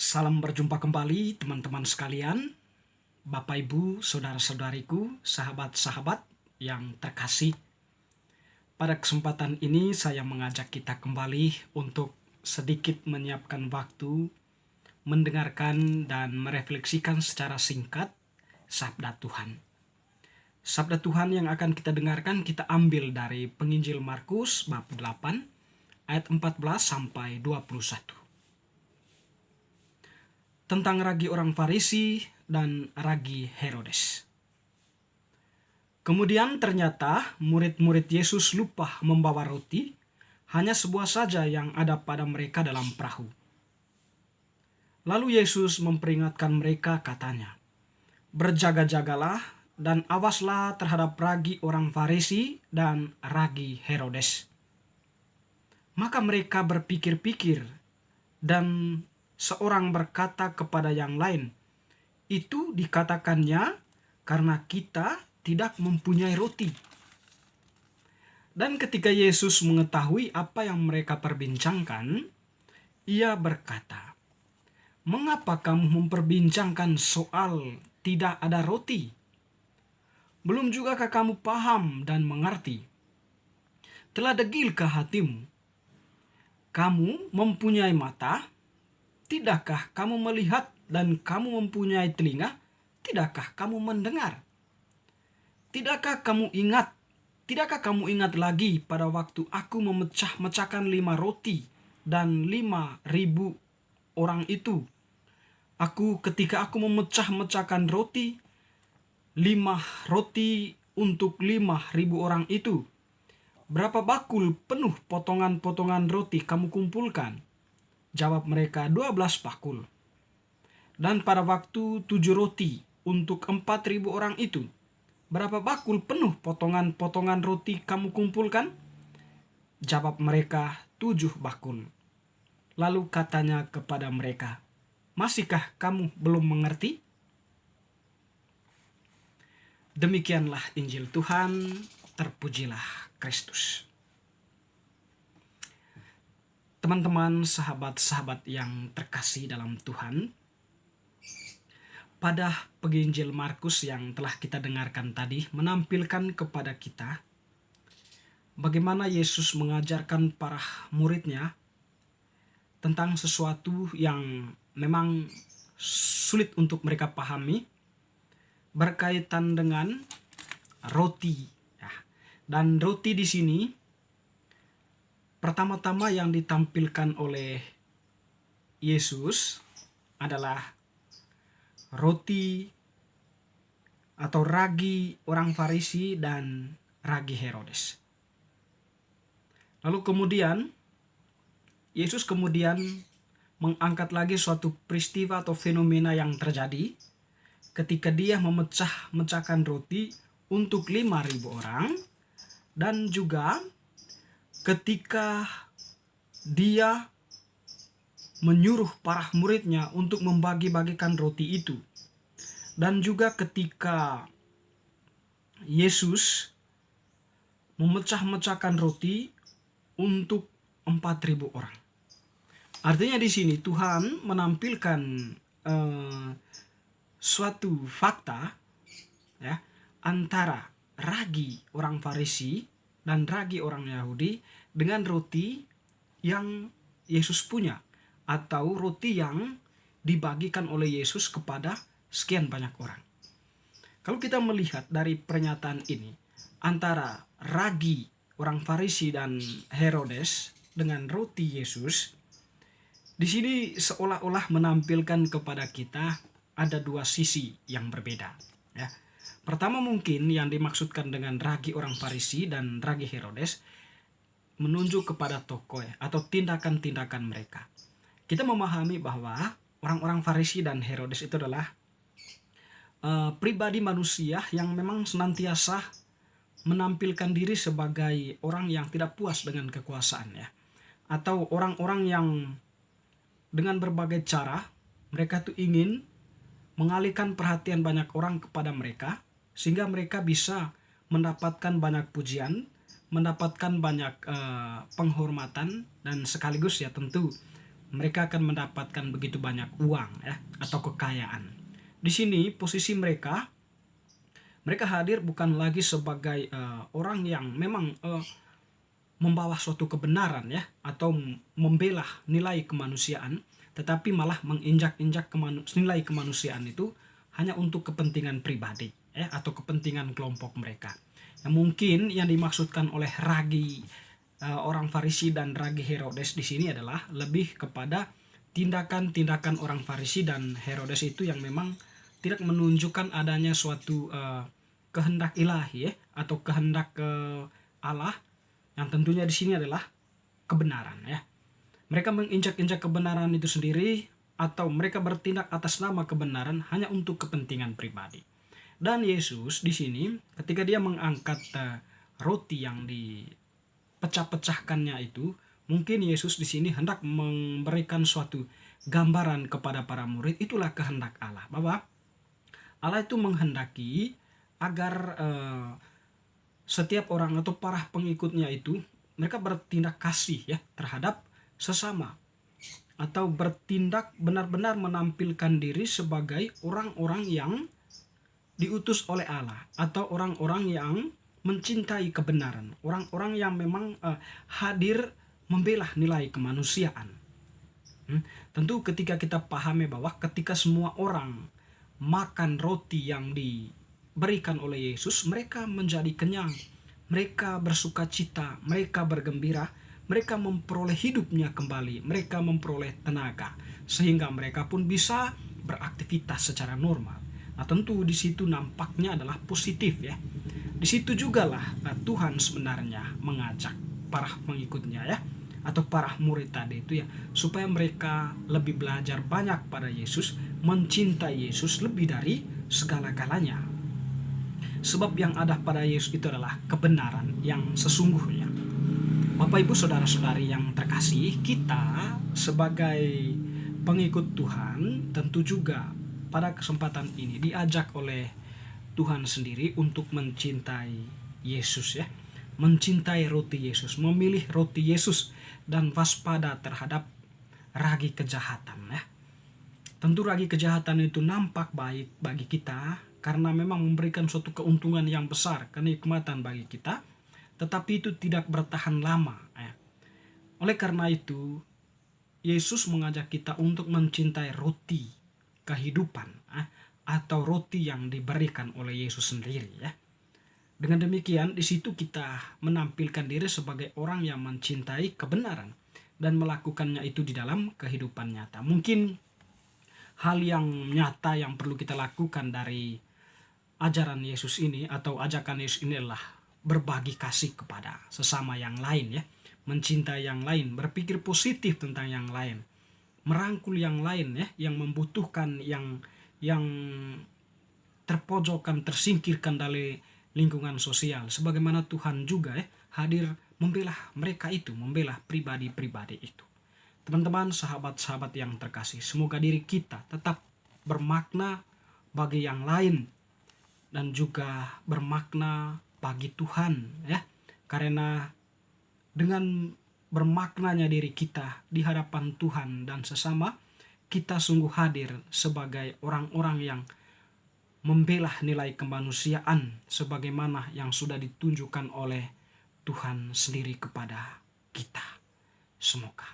Salam berjumpa kembali teman-teman sekalian, Bapak Ibu, saudara-saudariku, sahabat-sahabat yang terkasih. Pada kesempatan ini saya mengajak kita kembali untuk sedikit menyiapkan waktu, mendengarkan dan merefleksikan secara singkat Sabda Tuhan. Sabda Tuhan yang akan kita dengarkan kita ambil dari Penginjil Markus bab 8 ayat 14 sampai 21. Tentang ragi orang Farisi dan ragi Herodes. Kemudian ternyata murid-murid Yesus lupa membawa roti, hanya sebuah saja yang ada pada mereka dalam perahu. Lalu Yesus memperingatkan mereka katanya, "Berjaga-jagalah dan awaslah terhadap ragi orang Farisi dan ragi Herodes." Maka mereka berpikir-pikir dan seorang berkata kepada yang lain, "Itu dikatakannya karena kita tidak mempunyai roti." Dan ketika Yesus mengetahui apa yang mereka perbincangkan, ia berkata, "Mengapa kamu memperbincangkan soal tidak ada roti? Belum jugakah kamu paham dan mengerti? Telah degilkah hatimu? Kamu mempunyai mata, tidakkah kamu melihat, dan kamu mempunyai telinga, tidakkah kamu mendengar? Tidakkah kamu ingat lagi pada waktu aku memecah-mecahkan 5 roti dan 5.000 orang itu? Ketika aku memecah-mecahkan 5 roti untuk 5.000 orang itu, berapa bakul penuh potongan-potongan roti kamu kumpulkan?" Jawab mereka, 12 bakul. "Dan pada waktu 7 roti untuk 4.000 orang itu, berapa bakul penuh potongan-potongan roti kamu kumpulkan?" Jawab mereka, 7 bakul. Lalu katanya kepada mereka, "Masihkah kamu belum mengerti?" Demikianlah Injil Tuhan, terpujilah Kristus. Teman-teman, sahabat-sahabat yang terkasih dalam Tuhan, pada Penginjil Markus yang telah kita dengarkan tadi menampilkan kepada kita bagaimana Yesus mengajarkan para muridnya tentang sesuatu yang memang sulit untuk mereka pahami berkaitan dengan roti. Ya. Dan roti di sini pertama-tama yang ditampilkan oleh Yesus adalah roti atau ragi orang Farisi dan ragi Herodes. Lalu kemudian Yesus mengangkat lagi suatu peristiwa atau fenomena yang terjadi ketika dia memecah-mecahkan roti untuk 5.000 orang, dan juga ketika dia menyuruh para muridnya untuk membagi-bagikan roti itu. Dan juga ketika Yesus memecah-mecahkan roti untuk 4.000 orang. Artinya di sini Tuhan menampilkan suatu fakta, ya, antara ragi orang Farisi dan ragi orang Yahudi dengan roti yang Yesus punya, atau roti yang dibagikan oleh Yesus kepada sekian banyak orang. Kalau kita melihat dari pernyataan ini antara ragi orang Farisi dan Herodes dengan roti Yesus, di sini seolah-olah menampilkan kepada kita ada dua sisi yang berbeda. Ya. Pertama, mungkin yang dimaksudkan dengan ragi orang Farisi dan ragi Herodes menunjuk kepada tokoh atau tindakan-tindakan mereka. Kita memahami bahwa orang-orang Farisi dan Herodes itu adalah pribadi manusia yang memang senantiasa menampilkan diri sebagai orang yang tidak puas dengan kekuasaan, ya, atau orang-orang yang dengan berbagai cara mereka tuh ingin mengalihkan perhatian banyak orang kepada mereka sehingga mereka bisa mendapatkan banyak pujian, mendapatkan banyak penghormatan, dan sekaligus ya tentu mereka akan mendapatkan begitu banyak uang ya atau kekayaan. Di sini posisi mereka hadir bukan lagi sebagai orang yang memang membawa suatu kebenaran ya atau membela nilai kemanusiaan, tetapi malah menginjak-injak nilai kemanusiaan itu hanya untuk kepentingan pribadi ya atau kepentingan kelompok mereka. Yang mungkin yang dimaksudkan oleh ragi orang Farisi dan ragi Herodes di sini adalah lebih kepada tindakan-tindakan orang Farisi dan Herodes itu yang memang tidak menunjukkan adanya suatu kehendak ilahi ya atau kehendak Allah, yang tentunya di sini adalah kebenaran ya. Mereka menginjak-injak kebenaran itu sendiri atau mereka bertindak atas nama kebenaran hanya untuk kepentingan pribadi. Dan Yesus di sini ketika dia mengangkat roti yang dipecah-pecahkannya itu, mungkin Yesus di sini hendak memberikan suatu gambaran kepada para murid, itulah kehendak Allah, bahwa Allah itu menghendaki agar setiap orang atau para pengikutnya itu mereka bertindak kasih ya terhadap sesama, atau bertindak benar-benar menampilkan diri sebagai orang-orang yang diutus oleh Allah atau orang-orang yang mencintai kebenaran, orang-orang yang memang hadir membela nilai kemanusiaan. Tentu ketika kita pahami bahwa ketika semua orang makan roti yang diberikan oleh Yesus, mereka menjadi kenyang, mereka bersuka cita, mereka bergembira, mereka memperoleh hidupnya kembali, mereka memperoleh tenaga, sehingga mereka pun bisa beraktivitas secara normal. Nah tentu di situ nampaknya adalah positif ya. Di situ jugalah Tuhan sebenarnya mengajak para pengikutnya ya, atau para murid tadi itu ya, supaya mereka lebih belajar banyak pada Yesus, mencintai Yesus lebih dari segala-galanya. Sebab yang ada pada Yesus itu adalah kebenaran yang sesungguhnya. Bapak Ibu saudara-saudari yang terkasih, kita sebagai pengikut Tuhan tentu juga pada kesempatan ini diajak oleh Tuhan sendiri untuk mencintai Yesus ya. Mencintai roti Yesus, memilih roti Yesus, dan waspada terhadap ragi kejahatan ya. Tentu ragi kejahatan itu nampak baik bagi kita karena memang memberikan suatu keuntungan yang besar, kenikmatan bagi kita, tetapi itu tidak bertahan lama ya. Oleh karena itu Yesus mengajak kita untuk mencintai roti kehidupan atau roti yang diberikan oleh Yesus sendiri ya. Dengan demikian di situ kita menampilkan diri sebagai orang yang mencintai kebenaran dan melakukannya itu di dalam kehidupan nyata. Mungkin hal yang nyata yang perlu kita lakukan dari ajaran Yesus ini atau ajakan Yesus ini adalah berbagi kasih kepada sesama yang lain ya, mencintai yang lain, berpikir positif tentang yang lain, merangkul yang lain ya, yang membutuhkan, yang terpojokkan, tersingkirkan dari lingkungan sosial, sebagaimana Tuhan juga ya hadir membela mereka itu, membela pribadi-pribadi itu. Teman-teman, sahabat-sahabat yang terkasih, semoga diri kita tetap bermakna bagi yang lain dan juga bermakna bagi Tuhan ya. Karena dengan bermaknanya diri kita di hadapan Tuhan dan sesama, kita sungguh hadir sebagai orang-orang yang membela nilai kemanusiaan sebagaimana yang sudah ditunjukkan oleh Tuhan sendiri kepada kita. Semoga